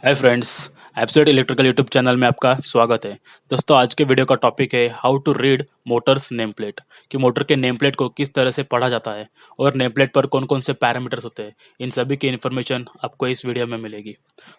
Hi friends, absolute electrical YouTube channel में आपका स्वागत है। दोस्तों, आज के वीडियो का टॉपिक है how to read motors name plate, कि मोटर के नेम प्लेट को किस तरह से पढ़ा जाता है और नेम प्लेट पर कौन कौन से पैरामीटर्स होते हैं। इन सभी की इन्फॉर्मेशन आपको इस वीडियो में मिलेगी।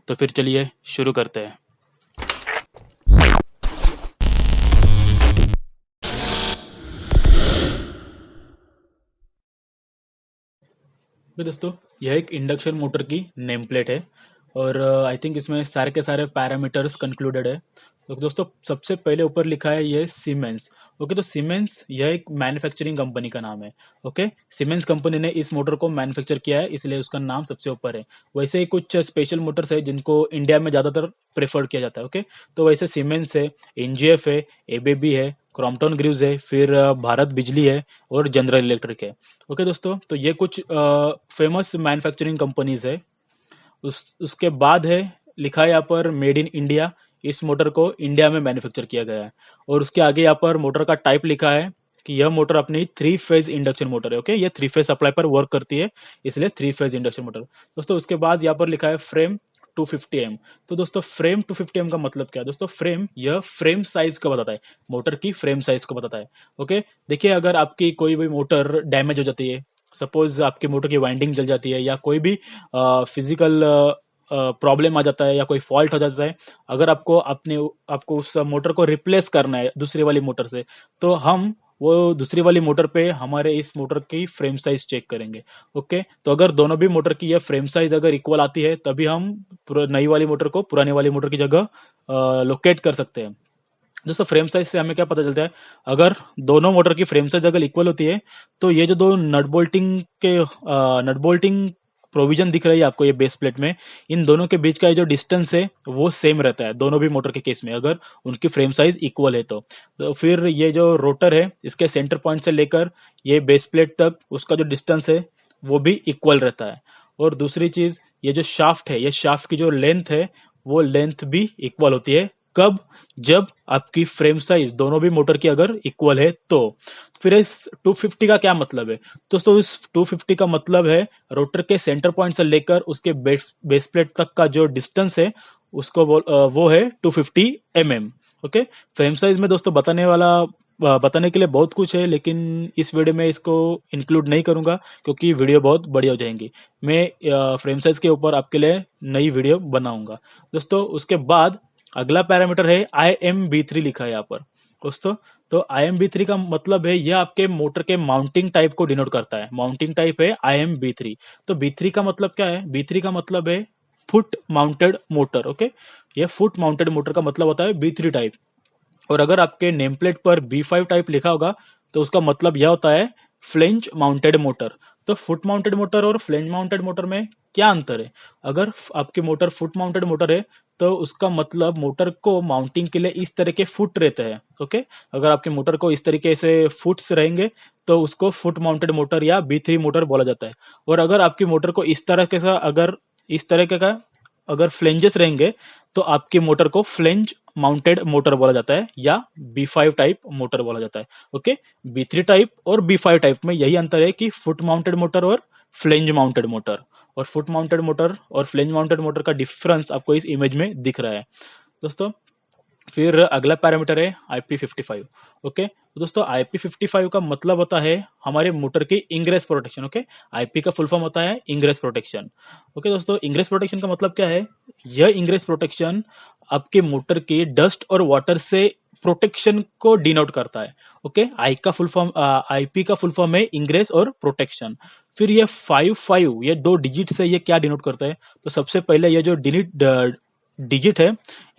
तो फिर चलिए शुरू करते हैं। तो दोस्तों, यह एक इंडक्शन मोटर की नेम प्लेट है और आई थिंक इसमें सारे के सारे पैरामीटर्स कंक्लूडेड है। तो दोस्तों, सबसे पहले ऊपर लिखा है ये सीमेंस। ओके, तो सीमेंस यह एक मैन्युफैक्चरिंग कंपनी का नाम है। ओके, सीमेंस कंपनी ने इस मोटर को मैन्युफैक्चर किया है, इसलिए उसका नाम सबसे ऊपर है। वैसे ही कुछ स्पेशल मोटर्स है जिनको इंडिया में ज़्यादातर प्रेफर किया जाता है। ओके, तो वैसे सीमेंस है, एनजीएफ है, एबीबी है, क्रॉम्पटन ग्रीव्स है, फिर भारत बिजली है और जनरल इलेक्ट्रिक है। ओके दोस्तों, तो ये कुछ फेमस मैन्युफैक्चरिंग कंपनीज है। उसके बाद है, लिखा है यहाँ पर मेड इन इंडिया। इस मोटर को इंडिया में मैन्युफैक्चर किया गया है। और उसके आगे यहाँ पर मोटर का टाइप लिखा है कि यह मोटर अपनी 3 फेज इंडक्शन मोटर है। ओके, ये 3 फेज सप्लाई पर वर्क करती है, इसलिए 3 फेज इंडक्शन मोटर। दोस्तों, उसके बाद यहाँ पर लिखा है फ्रेम 250 एम। तो दोस्तों, फ्रेम 250 एम का मतलब क्या है? दोस्तों, फ्रेम यह फ्रेम साइज को बताता है, मोटर की फ्रेम साइज को बताता है। ओके, देखिए, अगर आपकी कोई भी मोटर डैमेज हो जाती है, सपोज आपकी मोटर की वाइंडिंग जल जाती है या कोई भी फिजिकल प्रॉब्लम आ जाता है या कोई फॉल्ट हो जाता है, अगर आपको उस मोटर को रिप्लेस करना है दूसरी वाली मोटर से, तो हम वो दूसरी वाली मोटर पे हमारे इस मोटर की फ्रेम साइज चेक करेंगे। ओके, तो अगर दोनों भी मोटर की ये फ्रेम साइज अगर इक्वल आती है, तभी हम नई वाली मोटर को पुरानी वाली मोटर की जगह लोकेट कर सकते हैं। दोस्तों, फ्रेम साइज से हमें क्या पता चलता है? अगर दोनों मोटर की फ्रेम साइज अगर इक्वल होती है, तो ये जो दो नट बोल्टिंग प्रोविजन दिख रही है आपको ये बेस प्लेट में, इन दोनों के बीच का ये जो डिस्टेंस है वो सेम रहता है दोनों भी मोटर के केस में, अगर उनकी फ्रेम साइज इक्वल है तो फिर ये जो रोटर है, इसके सेंटर पॉइंट से लेकर ये बेस प्लेट तक उसका जो डिस्टेंस है वो भी इक्वल रहता है। और दूसरी चीज, ये जो शाफ्ट है, ये शाफ्ट की जो लेंथ है, वो लेंथ भी इक्वल होती है। कब? जब आपकी फ्रेम साइज दोनों भी मोटर की अगर इक्वल है तो। फिर इस 250 का क्या मतलब है? दोस्तों, इस 250 का मतलब है रोटर के सेंटर पॉइंट से लेकर उसके बेस प्लेट तक का जो डिस्टेंस है, वो है 250 mm। ओके, फ्रेम साइज में दोस्तों बताने के लिए बहुत कुछ है, लेकिन इस वीडियो में इसको इंक्लूड नहीं करूंगा क्योंकि वीडियो बहुत बड़ी हो जाएंगी। मैं फ्रेम साइज के ऊपर आपके लिए नई वीडियो बनाऊंगा। दोस्तों, उसके बाद अगला पैरामीटर है IMB3, लिखा है यहाँ पर। दोस्तों, तो IMB3 का मतलब है, यह आपके मोटर के माउंटिंग टाइप को डिनोट करता है। माउंटिंग टाइप है IMB3। तो B3 का मतलब क्या है? B3 का मतलब है फुट माउंटेड मोटर। ओके, यह फुट माउंटेड मोटर का मतलब होता है B3 टाइप। और अगर आपके नेम प्लेट पर B5 टाइप लिखा होगा, तो उसका मतलब यह होता है फ्लेंज माउंटेड मोटर। तो फुट माउंटेड मोटर और फ्लेंज माउंटेड मोटर में क्या अंतर है? अगर आपकी मोटर फुट माउंटेड मोटर है, तो उसका मतलब मोटर को माउंटिंग के लिए इस तरह के फुट रहते हैं। ओके, अगर आपके मोटर को इस तरीके से फुट्स रहेंगे, तो उसको फुट माउंटेड मोटर या B3 मोटर बोला जाता है। और अगर आपकी मोटर को इस तरह का अगर फ्लेंजेस रहेंगे, तो आपकी मोटर को फ्लेंज माउंटेड मोटर बोला जाता है या B5 टाइप मोटर बोला जाता है। ओके, B3 टाइप और B5 टाइप में यही अंतर है कि फुट माउंटेड मोटर और फ्लेंज माउंटेड मोटर। और फुट माउंटेड मोटर और फ्लेंज माउंटेड मोटर का डिफरेंस आपको इस इमेज में दिख रहा है। दोस्तों, फिर अगला पैरामीटर है IP55। ओके, तो दोस्तों, IP55 का मतलब होता है हमारे मोटर की इंग्रेस प्रोटेक्शन। ओके, IP का फुल फॉर्म होता है इंग्रेस प्रोटेक्शन। ओके दोस्तों, इंग्रेस प्रोटेक्शन का मतलब क्या है? यह इंग्रेस प्रोटेक्शन आपके मोटर की डस्ट और वाटर से प्रोटेक्शन को डिनोट करता है। ओके, IP का फुल फॉर्म है इंग्रेस और प्रोटेक्शन। फिर ये 55, ये 2 डिजिट से ये क्या डिनोट करता है? तो सबसे पहले ये जो डिजिट है,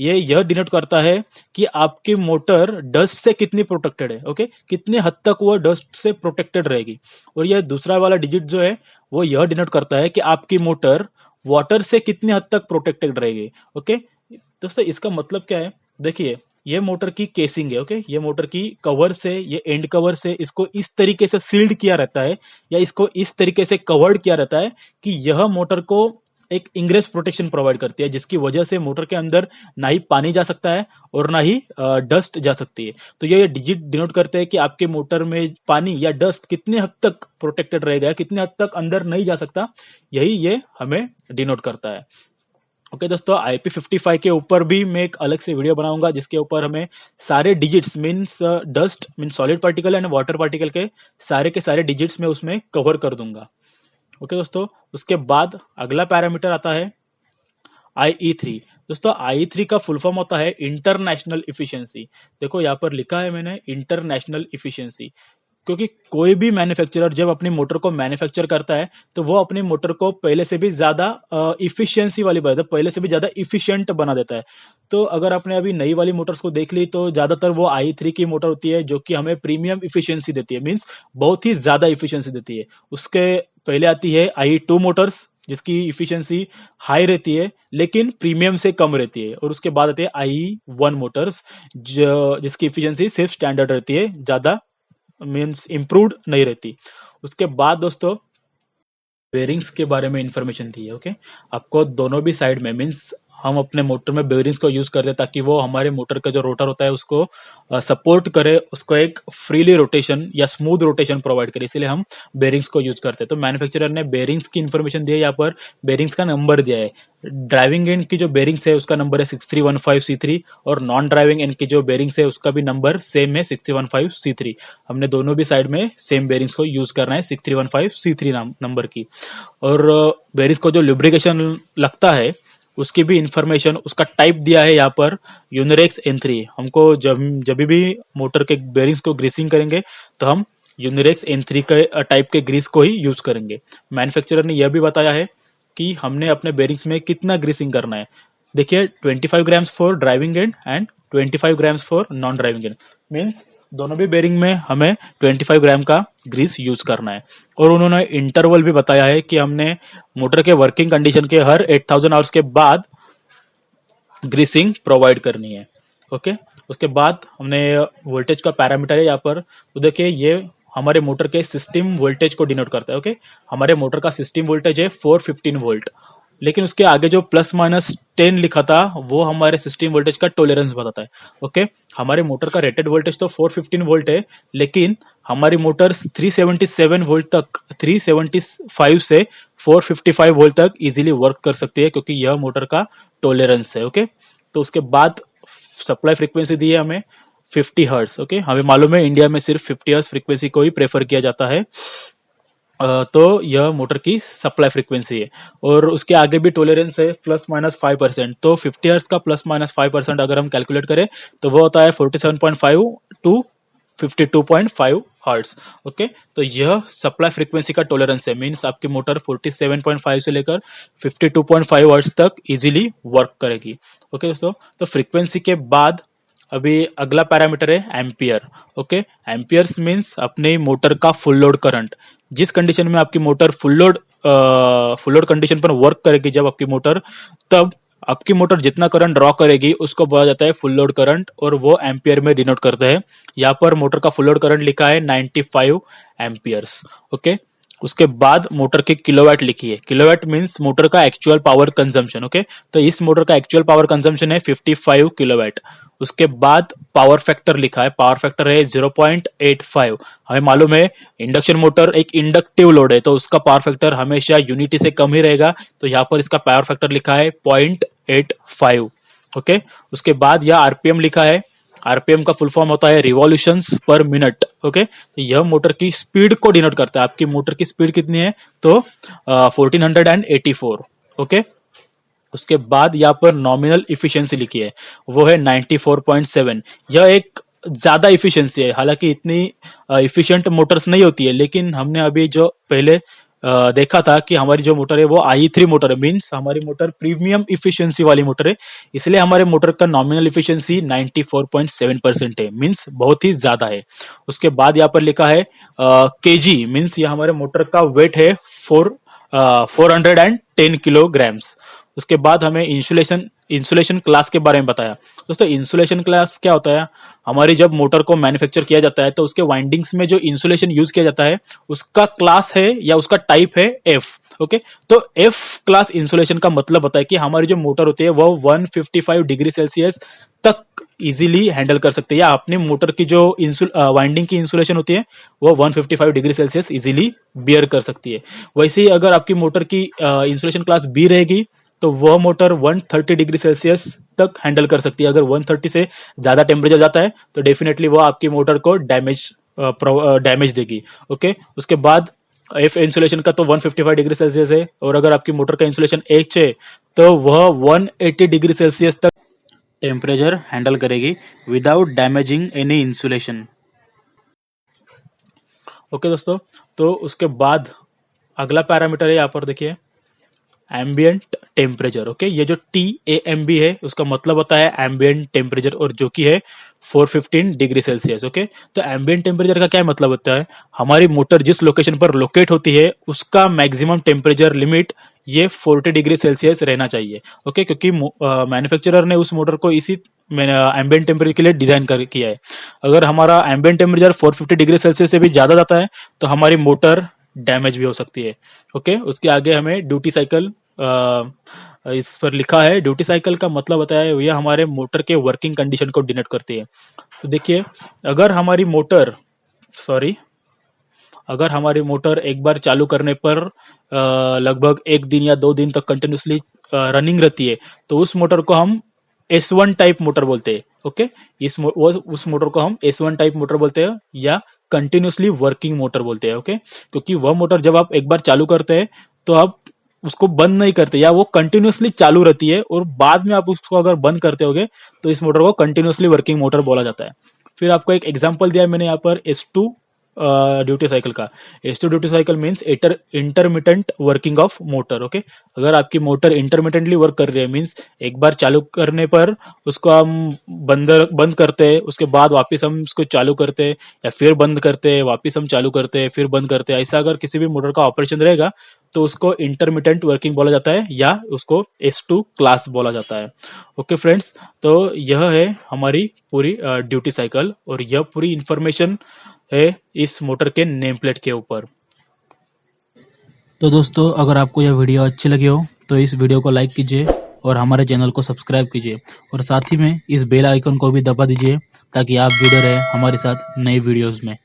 ये यह डिनोट करता है कि आपकी मोटर डस्ट से कितनी प्रोटेक्टेड है। ओके, कितने हद तक वो डस्ट से प्रोटेक्टेड रहेगी। और यह दूसरा वाला डिजिट जो है, वो यह डिनोट करता है कि आपकी मोटर वाटर से कितने हद तक प्रोटेक्टेड रहेगी। ओके दोस्तों, इसका मतलब क्या है? देखिए, ये मोटर की केसिंग है। ओके, ये मोटर की कवर से, ये एंड कवर से इसको इस तरीके से सील्ड किया रहता है या इसको इस तरीके से कवर्ड किया रहता है कि यह मोटर को एक इंग्रेस प्रोटेक्शन प्रोवाइड करती है, जिसकी वजह से मोटर के अंदर ना ही पानी जा सकता है और ना ही डस्ट जा सकती है। तो ये डिजिट डिनोट करते हैं कि आपके मोटर में पानी या डस्ट कितने हद तक प्रोटेक्टेड रहेगा, कितने हद तक अंदर नहीं जा सकता, यही ये हमें डिनोट करता है। ओके दोस्तों, IP55 के ऊपर भी मैं एक अलग से वीडियो बनाऊंगा जिसके ऊपर हमें सारे digits means dust means solid particle and water particle के सारे डिजिट्स में उसमें कवर कर दूंगा। ओके दोस्तों, उसके बाद अगला पैरामीटर आता है IE3। दोस्तों IE3 का फुल फॉर्म होता है इंटरनेशनल इफिशिएंसी। देखो यहाँ पर लिखा है मैंने इंटरनेशनल इफिशिएंसी, क्योंकि कोई भी मैन्युफैक्चरर जब अपनी मोटर को मैन्युफैक्चर करता है तो वो अपनी मोटर को पहले से भी ज्यादा इफिशियंसी वाली बना देता है, पहले से भी ज्यादा इफिशिएंट बना देता है। तो अगर आपने अभी नई वाली मोटर्स को देख ली तो ज्यादातर वो IE3 की मोटर होती है जो कि हमें प्रीमियम इफिशियंसी देती है, मीन्स बहुत ही ज्यादा इफिशियंसी देती है। उसके पहले आती है IE2 मोटर्स जिसकी इफिशियंसी हाई रहती है लेकिन प्रीमियम से कम रहती है, और उसके बाद आती है IE1 मोटर्स जिसकी इफिशियंसी सिर्फ स्टैंडर्ड रहती है, ज्यादा मीन्स इम्प्रूव्ड नहीं रहती। उसके बाद दोस्तों बेरिंग्स के बारे में इंफॉर्मेशन दी है। ओके, आपको दोनों भी साइड में मीन्स हम अपने मोटर में बेरिंग्स को यूज करते हैं ताकि वो हमारे मोटर का जो रोटर होता है उसको सपोर्ट करे, उसको एक फ्रीली रोटेशन या स्मूथ रोटेशन प्रोवाइड करे, इसलिए हम बेरिंग्स को यूज करते हैं। तो मैन्युफैक्चरर ने बेरिंग्स की इन्फॉर्मेशन दी है, यहाँ पर बेरिंग्स का नंबर दिया है। ड्राइविंग एंड की जो बेरिंग्स है उसका नंबर है 6315C3, और नॉन ड्राइविंग एंड की जो बेरिंग्स है उसका भी नंबर सेम है 6315C3। हमने दोनों भी साइड में सेम बेरिंग्स को यूज करना है 6315C3 नंबर की। और बेरिंग्स को जो लुब्रिकेशन लगता है उसकी भी इंफॉर्मेशन, उसका टाइप दिया है यहाँ पर यूनिरेक्स N3। हमको जब भी मोटर के बेरिंग्स को ग्रीसिंग करेंगे तो हम यूनिरेक्स N3 के टाइप के ग्रीस को ही यूज करेंगे। मैन्युफैक्चरर ने यह भी बताया है कि हमने अपने बेरिंग्स में कितना ग्रीसिंग करना है। देखिए 25 grams for driving and 25 grams for non driving and, means दोनों भी बेरिंग में हमें 25 ग्राम का ग्रीस यूज करना है। और उन्होंने इंटरवल भी बताया है कि हमने मोटर के वर्किंग कंडीशन के हर 8000 आवर्स के बाद ग्रीसिंग प्रोवाइड करनी है। ओके, उसके बाद हमने वोल्टेज का पैरामीटर है यहाँ पर, तो देखिए ये हमारे मोटर के सिस्टम वोल्टेज को डिनोट करता है। ओके, हमारे मोटर का सिस्टम वोल्टेज है 415 वोल्ट, लेकिन उसके आगे जो प्लस माइनस 10 लिखा था वो हमारे सिस्टम वोल्टेज का टॉलरेंस बताता है। ओके, हमारे मोटर का रेटेड वोल्टेज तो 415 वोल्ट है, लेकिन हमारी मोटर 377 वोल्ट तक, 375 से 455 वोल्ट तक इजीली वर्क कर सकती है क्योंकि यह मोटर का टॉलरेंस है। ओके, तो उसके बाद सप्लाई फ्रीक्वेंसी दी है हमें 50 हर्ट्ज। ओके, हमें मालूम है इंडिया में सिर्फ 50 हर्ट्ज फ्रीक्वेंसी को ही प्रेफर किया जाता है, तो यह मोटर की सप्लाई फ्रीक्वेंसी है। और उसके आगे भी टॉलरेंस है प्लस माइनस 5%, तो 50 हर्ट्ज का प्लस माइनस 5% अगर हम कैलकुलेट करें तो वो होता है 47.5 टू 52.5 हर्ट्ज। ओके, तो यह सप्लाई फ्रीक्वेंसी का टॉलरेंस है, मींस आपकी मोटर 47.5 से लेकर 52.5 हर्ट्ज तक इजीली वर्क करेगी। ओके दोस्तों, तो फ्रीक्वेंसी के बाद अभी अगला पैरामीटर है एम्पियर। ओके, एम्पियर्स मींस अपने मोटर का फुल लोड करंट। जिस कंडीशन में आपकी मोटर फुल लोड कंडीशन पर वर्क करेगी जब आपकी मोटर, तब आपकी मोटर जितना करंट ड्रॉ करेगी उसको बोला जाता है फुल लोड करंट, और वो एम्पियर में डिनोट करते हैं। यहाँ पर मोटर का फुल लोड करंट लिखा है 95 एम्पियर्स। ओके, उसके बाद मोटर के किलोवाट लिखी है। किलोवाट मींस मोटर का एक्चुअल पावर कंजम्पशन। ओके, तो इस मोटर का एक्चुअल पावर कंजम्पशन है 55 किलोवाट। उसके बाद पावर फैक्टर लिखा है, पावर फैक्टर है 0.85। हमें मालूम है इंडक्शन मोटर एक इंडक्टिव लोड है तो उसका पावर फैक्टर हमेशा यूनिटी से कम ही रहेगा, तो यहाँ पर इसका पावर फैक्टर लिखा है 0.85। ओके, उसके बाद यह आरपीएम लिखा है। आरपीएम का फुल फॉर्म होता है रिवॉल्यूशंस पर मिनट। ओके, तो यह मोटर की स्पीड को डिनोट करता है। आपकी मोटर की स्पीड कितनी है, तो 1484। ओके, उसके बाद यहाँ पर नॉमिनल इफिशियंसी लिखी है, वो है 94.7। यह एक ज्यादा इफिशियंसी है, हालांकि इतनी इफिशियंट मोटर्स नहीं होती है, लेकिन हमने अभी जो पहले देखा था कि हमारी जो मोटर है वो IE3 मोटर है, मींस हमारी मोटर प्रीमियम इफिशियंसी वाली मोटर है, इसलिए हमारे मोटर का नॉमिनल इफिशियंसी 94.7% है, मींस बहुत ही ज्यादा है। उसके बाद यहाँ पर लिखा है केजी, मींस ये हमारे मोटर का वेट है 410 किलोग्राम्स। उसके बाद हमें इंसुलेशन क्लास के बारे में बताया। दोस्तों इंसुलेशन क्लास क्या होता है, हमारी जब मोटर को मैन्युफैक्चर किया जाता है तो उसके वाइंडिंग्स में जो इंसुलेशन यूज किया जाता है उसका क्लास है या उसका टाइप है F। ओके, तो F क्लास इंसुलेशन का मतलब होता है कि हमारी जो मोटर होती है वो 155 डिग्री सेल्सियस तक इजीली हैंडल कर सकते हैं, या अपनी मोटर की जो वाइंडिंग की इंसुलेशन होती है वो 155 डिग्री सेल्सियस इजीली बियर कर सकती है। वैसे ही अगर आपकी मोटर की इंसुलेशन क्लास B रहेगी तो वह मोटर 130 डिग्री सेल्सियस तक हैंडल कर सकती है। अगर 130 से ज़्यादा टेम्परेचर जाता है तो डेफिनेटली वो आपकी मोटर को डैमेज देगी। ओके, उसके बाद एफ इंसुलेशन का तो 155 डिग्री सेल्सियस है, और अगर आपकी मोटर का इंसुलेशन एच है तो वह 180 डिग्री सेल्सियस तक टेम्परेचर हैंडल करेगी without damaging any insulation. Okay दोस्तों, तो उसके बाद अगला पैरामीटर है यहाँ पर देखिए, एम्बियंट टेम्परेचर। ओके, ये जो TAMB है उसका मतलब होता है एम्बियंट टेम्परेचर, और जो कि है 415 डिग्री सेल्सियस। ओके, तो एम्बियंट टेम्परेचर का क्या मतलब होता है, हमारी मोटर जिस लोकेशन पर लोकेट होती है उसका मैक्सिमम टेम्परेचर लिमिट ये 40 डिग्री सेल्सियस रहना चाहिए। ओके, क्योंकि मैन्युफैक्चरर ने उस मोटर को इसी एम्बियंट टेम्परेचर के लिए डिजाइन किया है। अगर हमारा एम्बियंट टेम्परेचर 450 डिग्री सेल्सियस से भी ज्यादा जाता है तो हमारी मोटर डैमेज भी हो सकती है। ओके, उसके आगे हमें ड्यूटी साइकिल इस पर लिखा है। ड्यूटी साइकिल का मतलब होता है यह हमारे मोटर के वर्किंग कंडीशन को डिनोट करती है। तो देखिए, अगर हमारी मोटर अगर हमारी मोटर एक बार चालू करने पर लगभग 1 दिन या 2 दिन तक कंटिन्यूसली रनिंग रहती है तो उस मोटर को हम S1 टाइप मोटर बोलते हैं। ओके, उस मोटर को हम S1 टाइप मोटर बोलते हैं या कंटिन्यूसली वर्किंग मोटर बोलते हैं। ओके, क्योंकि वह मोटर जब आप एक बार चालू करते हैं तो आप उसको बंद नहीं करते, या वो कंटिन्यूसली चालू रहती है, और बाद में आप उसको अगर बंद करते होगे तो इस मोटर को कंटिन्यूसली वर्किंग मोटर बोला जाता है। फिर आपको एक एग्जांपल दिया है मैंने यहाँ पर S2 ड्यूटी साइकिल का। S2 duty cycle means intermittent working of motor. Okay, अगर आपकी मोटर इंटरमिटेंटली वर्क कर रही है मीन्स एक बार चालू करने पर उसको हम बंद करते हैं, उसके बाद वापस हम उसको चालू करते हैं, या फिर बंद करते हैं, वापस हम चालू करते हैं, फिर बंद करते हैं, ऐसा अगर किसी भी मोटर का ऑपरेशन रहेगा तो उसको इंटरमिटेंट वर्किंग बोला जाता है, या उसको S2 क्लास बोला जाता है। ओके फ्रेंड्स, तो यह है हमारी पूरी ड्यूटी साइकिल, और यह पूरी इंफॉर्मेशन है इस मोटर के नेम प्लेट के ऊपर। तो दोस्तों, अगर आपको यह वीडियो अच्छी लगी हो तो इस वीडियो को लाइक कीजिए और हमारे चैनल को सब्सक्राइब कीजिए, और साथ ही में इस बेल आइकन को भी दबा दीजिए ताकि आप जुड़े रहे हमारे साथ नए वीडियोस में।